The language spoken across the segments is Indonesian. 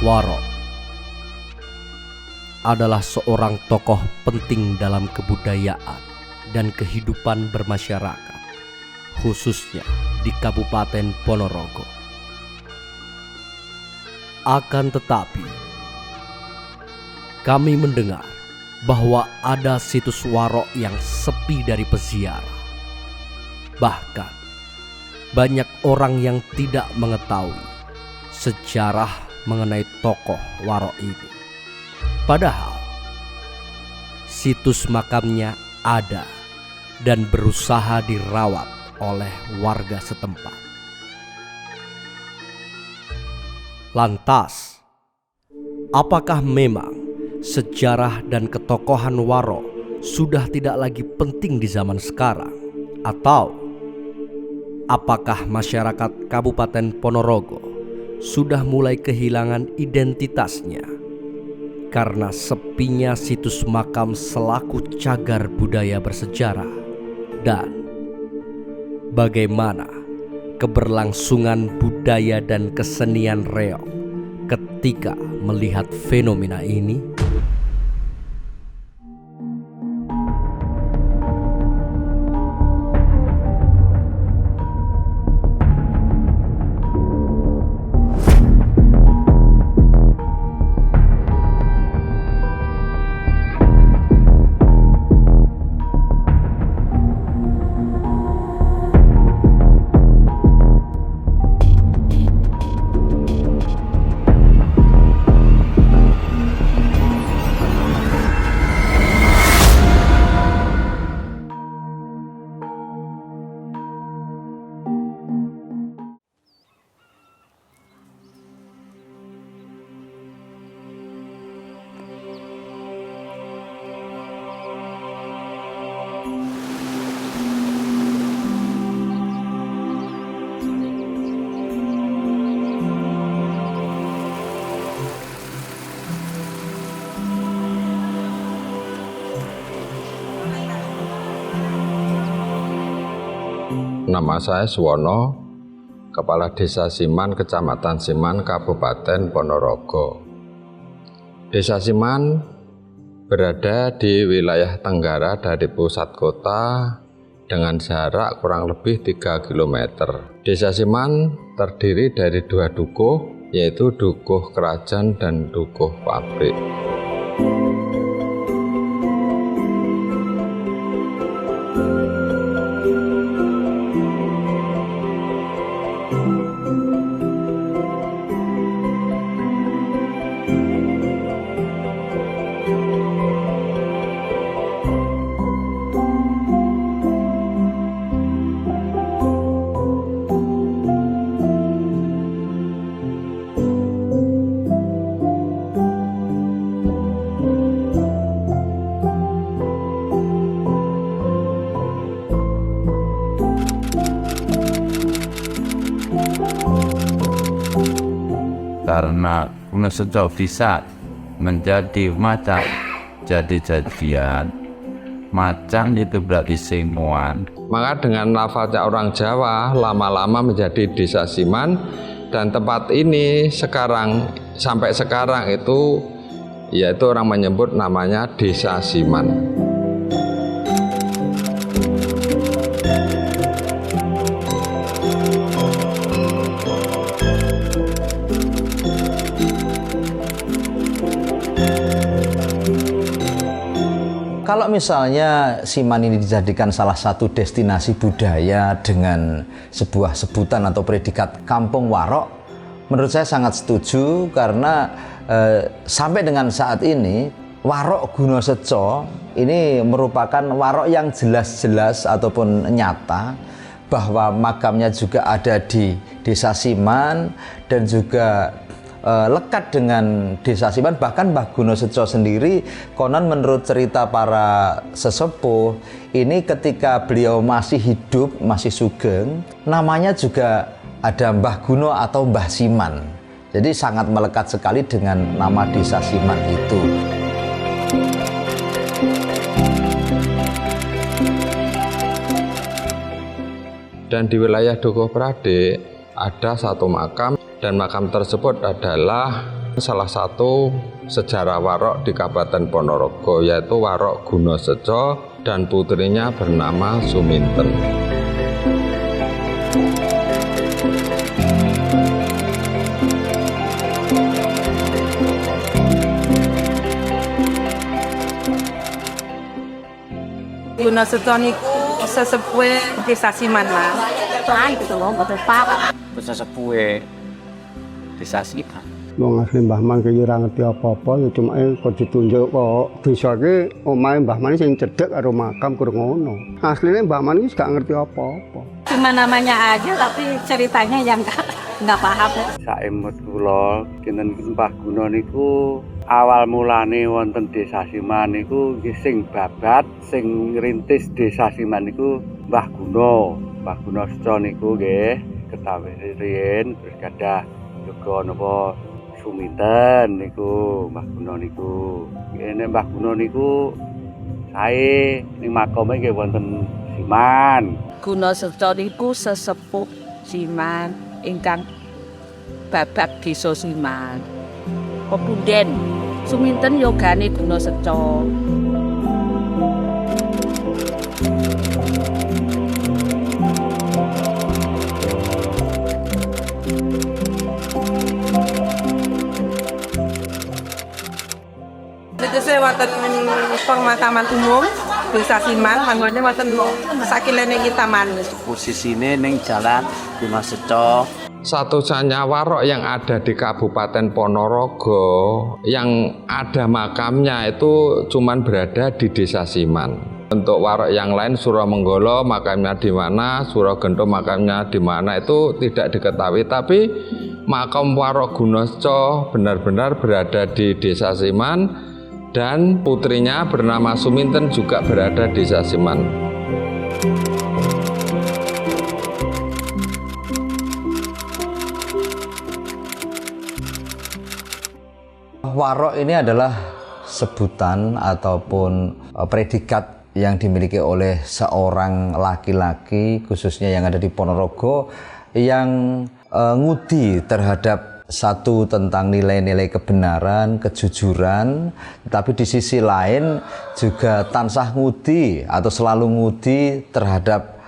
Waro adalah seorang tokoh penting dalam kebudayaan dan kehidupan bermasyarakat, khususnya di Kabupaten Ponorogo. Akan tetapi, kami mendengar bahwa ada situs Waro yang sepi dari peziarah. Bahkan, banyak orang yang tidak mengetahui sejarah mengenai tokoh Waro ini. Padahal situs makamnya ada dan berusaha dirawat oleh warga setempat. Lantas, apakah memang sejarah dan ketokohan Waro sudah tidak lagi penting di zaman sekarang? Atau apakah masyarakat Kabupaten Ponorogo sudah mulai kehilangan identitasnya karena sepinya situs makam selaku cagar budaya bersejarah? Dan bagaimana keberlangsungan budaya dan kesenian reog ketika melihat fenomena ini? Nama saya Suwono, Kepala Desa Siman, Kecamatan Siman, Kabupaten Ponorogo. Desa Siman berada di wilayah tenggara dari pusat kota dengan jarak kurang lebih 3 km. Desa Siman terdiri dari 2 dukuh, yaitu Dukuh Kerajaan dan Dukuh Pabrik. Karena Gunung Seco bisa menjadi macan, jadi jadian macan itu berarti semuan. Maka dengan lafalnya orang Jawa lama-lama menjadi Desa Siman, dan tempat ini sampai sekarang itu yaitu orang menyebut namanya Desa Siman. Kalau misalnya Siman ini dijadikan salah satu destinasi budaya dengan sebuah sebutan atau predikat Kampung Waro, menurut saya sangat setuju karena sampai dengan saat ini Waro Gunung Seco ini merupakan Waro yang jelas-jelas ataupun nyata, bahwa makamnya juga ada di Desa Siman dan juga lekat dengan Desa Siman. Bahkan Mbah Gunung Seco sendiri konon menurut cerita para sesepuh ini ketika beliau masih hidup, masih sugeng, namanya juga ada Mbah Guno atau Mbah Siman. Jadi sangat melekat sekali dengan nama Desa Siman itu. Dan di wilayah Dukuh Pradik ada satu makam, dan makam tersebut adalah salah satu sejarah Warok di Kabupaten Ponorogo, yaitu Warok Gunoseco dan putrinya bernama Suminten. Gunoseco niku sesepuhe Desa Siman, Mas. Gitu loh, betul Pak. Sesepuhe Desa Siman. Wong asli Mbah Man ki ora ngerti apa-apa ya cuma kok ditunjuk kok desa ki omahe Mbah Man sing cedhek karo makam kurang ngono. Asline Mbah Man iki gak ngerti apa-apa. Cuma namanya aja tapi ceritanya yang nggak paham. Saemut kula kinten Mbah Guno niku awal mulane wonten Desa Siman niku nggih sing babat sing ngrintis Desa Siman niku Mbah Guno. Mbah Gunoseco niku nggih ketawi riyen terus gadah juga napa Suminten niku Mbah Guno niku. Ngene Mbah Guno niku sae ning makome nggih wonten Siman. Gunoseco niku sesepuh Siman ingkang babak Desa Siman. Pepunden Suminten yogane Gunoseco. Tegese wonten pemakaman umum Desa Siman, panggone wonten sakilene taman. Posisine ning Jalan Gunoseco. Satu-satunya warok yang ada di Kabupaten Ponorogo yang ada makamnya itu cuman berada di Desa Siman. Untuk warok yang lain Suromenggolo makamnya di mana, Surogento makamnya di mana itu tidak diketahui, tapi makam Warok Gunoseco benar-benar berada di Desa Siman dan putrinya bernama Suminten juga berada di Desa Siman. Warok ini adalah sebutan ataupun predikat yang dimiliki oleh seorang laki-laki khususnya yang ada di Ponorogo yang ngudi terhadap satu tentang nilai-nilai kebenaran, kejujuran, tapi di sisi lain juga tansah ngudi atau selalu ngudi terhadap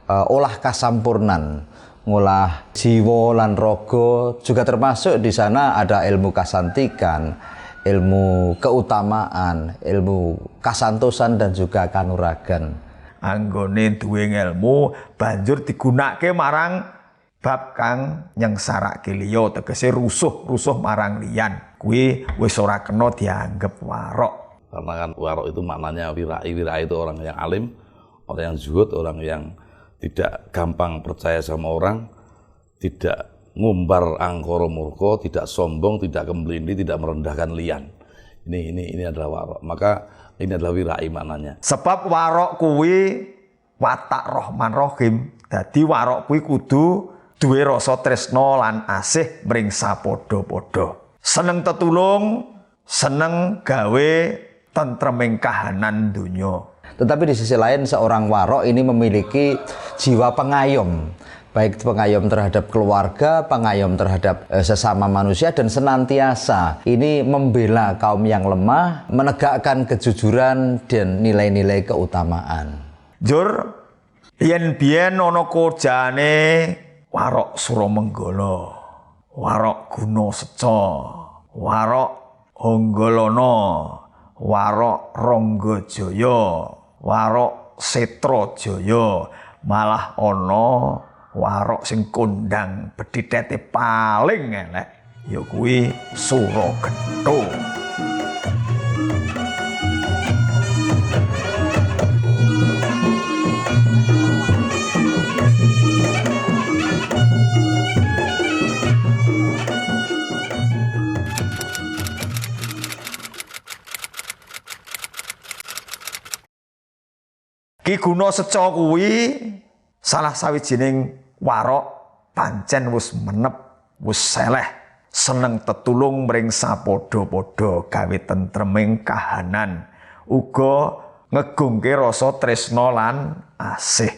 olah kasampurnan, ngolah jiwa lan rogo, juga termasuk di sana ada ilmu kasantikan, ilmu keutamaan, ilmu kasantosan dan juga kanuragan. Anggone duwe ilmu banjur digunakake marang bab kang nyengsarake liya, tegese rusuh marang liyan. Kuwi wis ora kena dianggep warok. Karena kan warok itu maknanya wirai. Wirai itu orang yang alim, orang yang zuhud, orang yang tidak gampang percaya sama orang, tidak ngumbar angkara murka, tidak sombong, tidak kemblindi, tidak merendahkan liyan. Ini adalah warok. Maka ini adalah wirai maknanya. Sebab warok kuwi watak Rahman Rahim. Dadi warok kuwi kudu duwe rasa tresna lan asih mring sapadha-padha. Seneng tetulung, seneng gawe tentreming kahanan donya. Tetapi di sisi lain seorang warok ini memiliki jiwa pengayom, baik pengayom terhadap keluarga, pengayom terhadap sesama manusia, dan senantiasa ini membela kaum yang lemah, menegakkan kejujuran dan nilai-nilai keutamaan. Jur, yen biyen ana kojane Warok Suromenggolo, Warok Gunoseco, Warok Honggolono, Warok Ronggojaya, Warok Setrajaya, malah ana warok sing kondang bedhithete paling elek ya kuwi Suragento. Ki Gunoseco kuwi salah sawijining warok pancen wis menep, wis seleh, seneng tetulung mring sapadha-padha, gawe tentreming kahanan, uga ngegungke rasa tresna lan asih.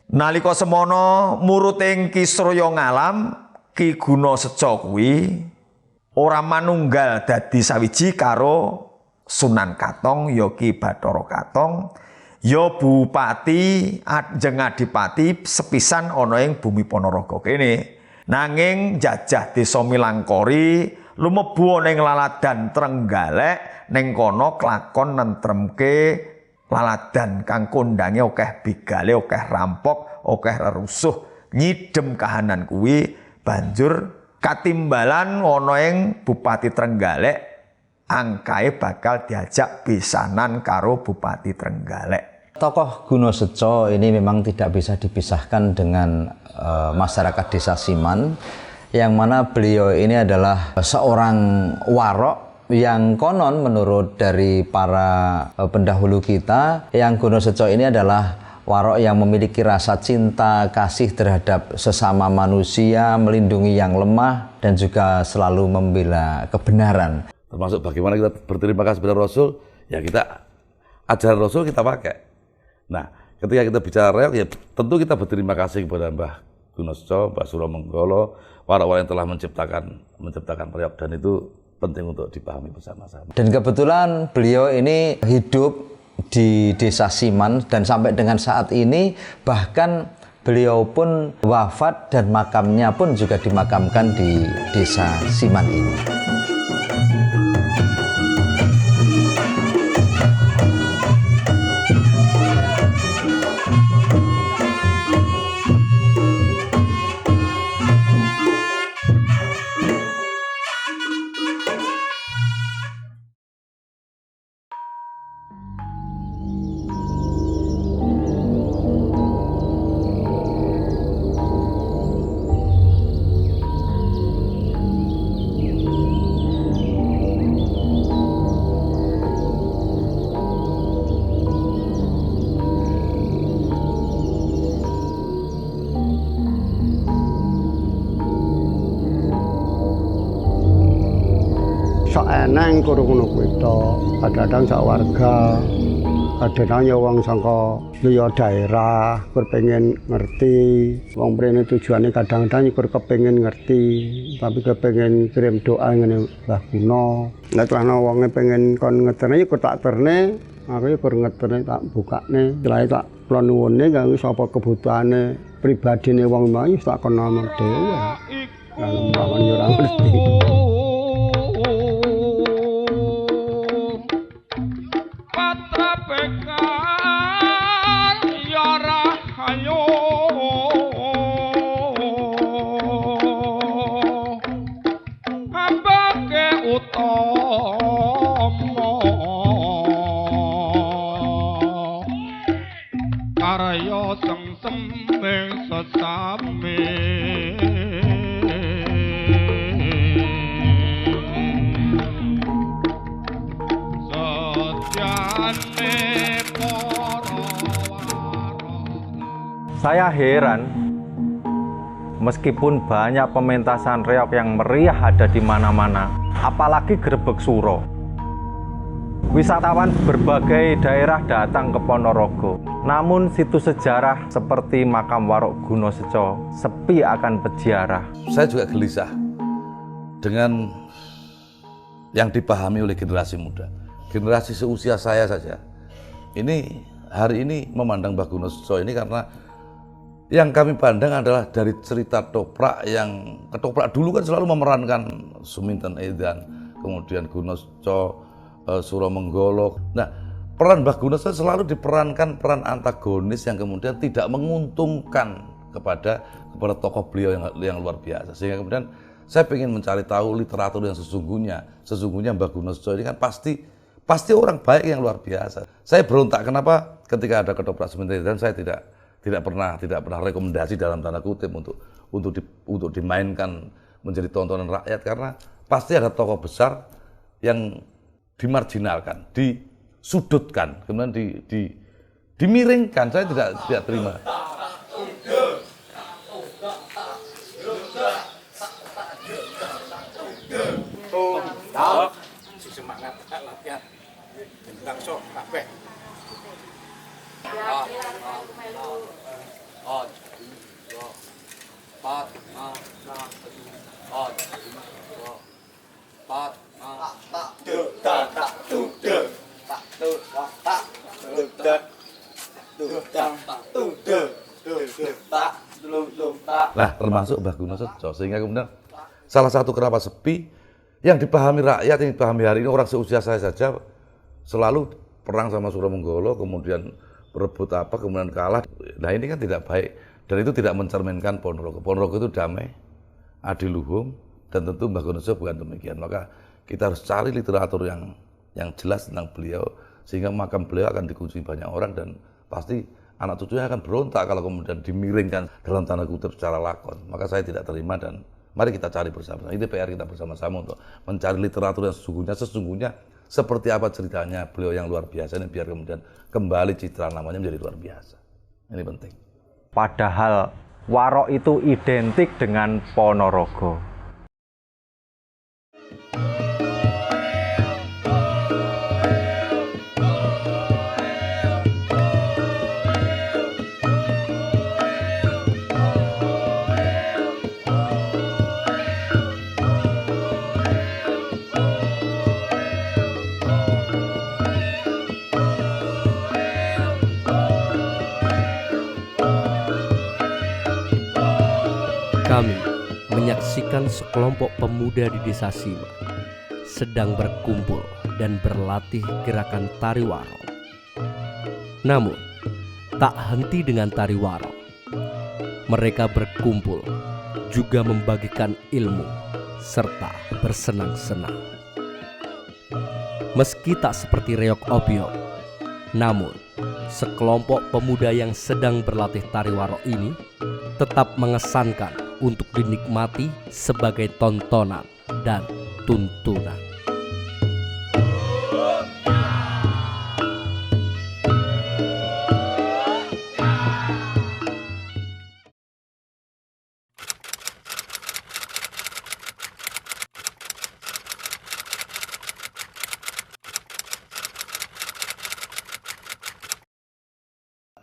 Nalika semana muruting Kisraya ngalam, Ki Gunoseco kuwi ora manunggal dadi sawiji karo Sunan Katong ya Ki Bathara Katong, ya Bupati Ajeng Adipati sepisan ana ing Bumi Ponorogo kene. Nanging jajah Desa Milangkori lumebu ning laladan Trenggalek ning kono klakon nentremke laladan kang kondange akeh begale, akeh rampok, akeh rerusuh, nyidem kahanan kuwi banjur katimbalan ana ing Bupati Trenggalek angkae bakal diajak besanan karo Bupati Trenggalek. Tokoh Gunoseco ini memang tidak bisa dipisahkan dengan masyarakat Desa Siman, yang mana beliau ini adalah seorang warok yang konon menurut dari para pendahulu kita, yang Gunoseco ini adalah warok yang memiliki rasa cinta kasih terhadap sesama manusia, melindungi yang lemah, dan juga selalu membela kebenaran. Termasuk bagaimana kita berterima kasih kepada Rasul, ya kita ajaran Rasul kita pakai. Nah, ketika kita bicara reog, ya tentu kita berterima kasih kepada Mbah Gunoseco, Mbah Suro Menggolo, warok-warok yang telah menciptakan reog, dan itu penting untuk dipahami bersama-sama. Dan kebetulan beliau ini hidup di Desa Siman, dan sampai dengan saat ini bahkan beliau pun wafat dan makamnya pun juga dimakamkan di Desa Siman ini. Eneng kurung-kurung itu, kadang-kadang sak warga, kadang-kadang ya wong sangka liya daerah, berpengen ngerti, wong mrene tujuannya kadang-kadang kur kepengen ngerti, tapi kepengen kirim doa ngene Mbah Guno. Nek ana wonge pengen kon ngeterne ya tak terne, aku ya kur ngeterne tak bukane, selae tak kula nuwune kanggo sapa kebutuhane pribadine wong mau tak kono dhewe. Lan mawon yo ora ngerti. Saya heran, meskipun banyak pementasan reog yang meriah ada di mana-mana, apalagi Grebeg Suro. Wisatawan berbagai daerah datang ke Ponorogo. Namun situs sejarah seperti makam Warok Gunoseco sepi akan peziarah. Saya juga gelisah dengan yang dipahami oleh generasi muda. Generasi seusia saya saja. Ini hari ini memandang Mbah Gunoseco ini karena yang kami pandang adalah dari cerita Toprak, yang Ketoprak dulu kan selalu memerankan Suminten Edan, kemudian Gunoseco, Suro Menggolo. Nah, peran Mbah Gunoseco selalu diperankan peran antagonis yang kemudian tidak menguntungkan kepada tokoh beliau yang luar biasa. Sehingga kemudian saya ingin mencari tahu literatur yang sesungguhnya Mbah Gunoseco ini kan pasti orang baik yang luar biasa. Saya berontak kenapa ketika ada Ketoprak Suminten Edan saya tidak pernah rekomendasi dalam tanda kutip untuk dimainkan menjadi tontonan rakyat, karena pasti ada tokoh besar yang dimarginalkan, disudutkan, kemudian dimiringkan. Saya tidak terima. Semangat latihan bintang sok kabeh. Lah termasuk Mbah Guno Sejo, sehingga kemudian salah satu kenapa sepi yang dipahami rakyat, yang dipahami hari ini orang seusia saya saja selalu perang sama Suromonggolo, kemudian berebut apa, kemudian kalah. Nah ini kan tidak baik dan itu tidak mencerminkan Ponorogo. Ponorogo itu damai, adiluhung, dan tentu Mbah Guno Sejo bukan demikian. Maka kita harus cari literatur yang jelas tentang beliau sehingga makam beliau akan dikunjungi banyak orang dan pasti anak cucunya akan berontak kalau kemudian dimiringkan dalam tanda kutip secara lakon. Maka saya tidak terima dan mari kita cari bersama-sama. Ini PR kita bersama-sama untuk mencari literatur yang sesungguhnya seperti apa ceritanya beliau yang luar biasa ini biar kemudian kembali citra namanya menjadi luar biasa. Ini penting. Padahal Warok itu identik dengan Ponorogo. Kami menyaksikan sekelompok pemuda di Desa Sima sedang berkumpul dan berlatih gerakan tari waro. Namun, tak henti dengan tari waro. Mereka berkumpul juga membagikan ilmu serta bersenang-senang. Meski tak seperti reok opiok, namun sekelompok pemuda yang sedang berlatih tari waro ini tetap mengesankan untuk dinikmati sebagai tontonan dan tuntunan.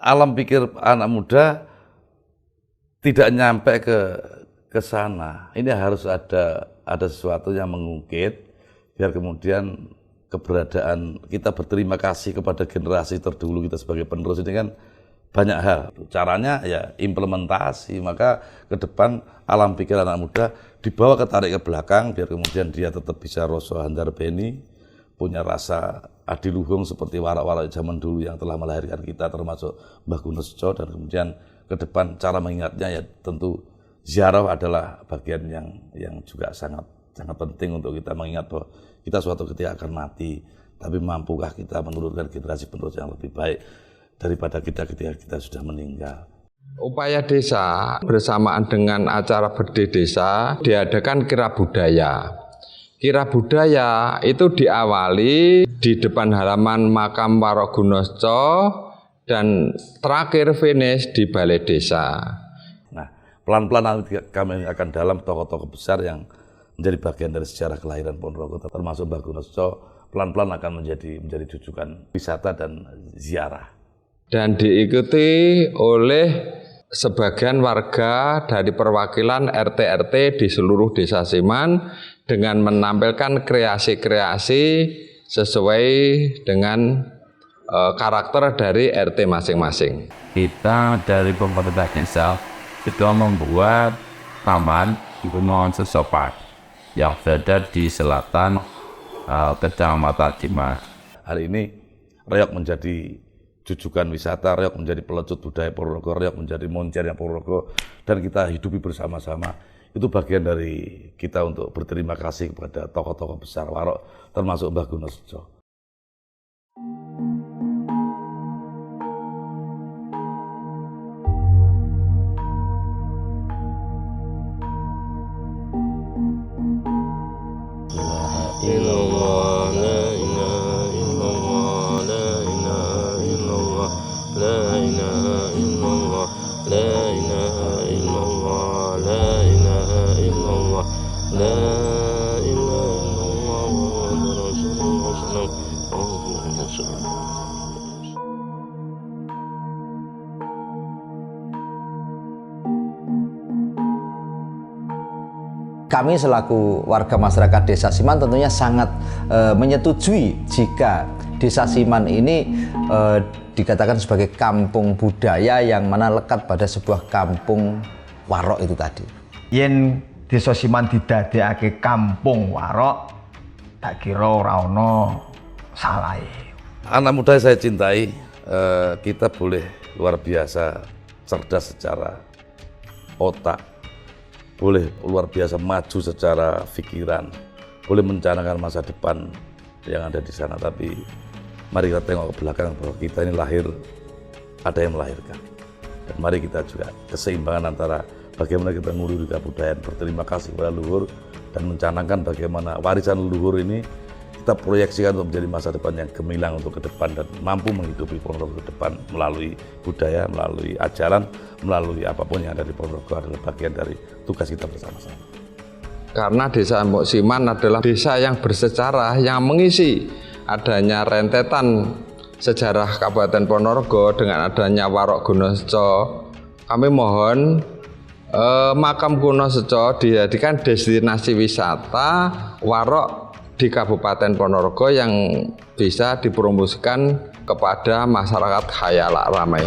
Alam pikir anak muda tidak nyampe ke sana. Ini harus ada sesuatu yang mengungkit biar kemudian keberadaan kita berterima kasih kepada generasi terdahulu kita sebagai penerus ini kan banyak hal. Caranya ya implementasi, maka ke depan alam pikir anak muda dibawa ketarik ke belakang biar kemudian dia tetap bisa rasa handarbeni, punya rasa adiluhung seperti warak-warak zaman dulu yang telah melahirkan kita termasuk Mbah Guno Sejo, dan kemudian ke depan cara mengingatnya ya tentu ziarah adalah bagian yang juga sangat penting untuk kita mengingat bahwa kita suatu ketika akan mati, tapi mampukah kita menurunkan generasi penerus yang lebih baik daripada kita ketika kita sudah meninggal. Upaya desa bersamaan dengan acara Berde Desa diadakan kira budaya. Kira budaya itu diawali di depan halaman makam Warok Guno Sejo dan terakhir finish di balai desa. Nah, pelan-pelan kami akan dalam tokoh-tokoh besar yang menjadi bagian dari sejarah kelahiran Ponorogo, termasuk Mbah Guno Sejo, pelan-pelan akan menjadi jujukan wisata dan ziarah. Dan diikuti oleh sebagian warga dari perwakilan RT-RT di seluruh Desa Siman dengan menampilkan kreasi-kreasi sesuai dengan karakter dari RT masing-masing. Kita dari pemerintah desa itu membuat taman Gunung Sejo yang berada di selatan Kecamatan Sima. Hari ini reok menjadi jujukan wisata, reok menjadi pelecut budaya Ponorogo, reok menjadi moncernya Ponorogo, dan kita hidupi bersama-sama. Itu bagian dari kita untuk berterima kasih kepada tokoh-tokoh besar Warok, termasuk Mbah Guno Sejo. Kami selaku warga masyarakat Desa Siman tentunya sangat menyetujui jika Desa Siman ini dikatakan sebagai kampung budaya yang mana lekat pada sebuah kampung warok itu tadi. Yen Desa Siman didadekake kampung warok, tak kira ora ana salahe. Anak muda saya cintai, kita boleh luar biasa cerdas secara otak, boleh luar biasa maju secara pikiran, boleh mencanakan masa depan yang ada di sana. Tapi mari kita tengok ke belakang bahwa kita ini lahir, ada yang melahirkan. Dan mari kita juga keseimbangan antara bagaimana kita ngurus kebudayaan, berterima kasih kepada leluhur, dan mencanangkan bagaimana warisan leluhur ini kita proyeksikan untuk menjadi masa depan yang gemilang untuk ke depan dan mampu menghidupi Ponorogo ke depan melalui budaya, melalui ajaran, melalui apapun yang ada di Ponorogo adalah bagian dari tugas kita bersama-sama. Karena Desa Embok Siman adalah desa yang bersejarah, yang mengisi adanya rentetan sejarah Kabupaten Ponorogo dengan adanya Warok Gunoseco. Kami mohon makam Gunoseco dijadikan destinasi wisata warok di Kabupaten Ponorogo yang bisa dipromosikan kepada masyarakat khayalak ramai.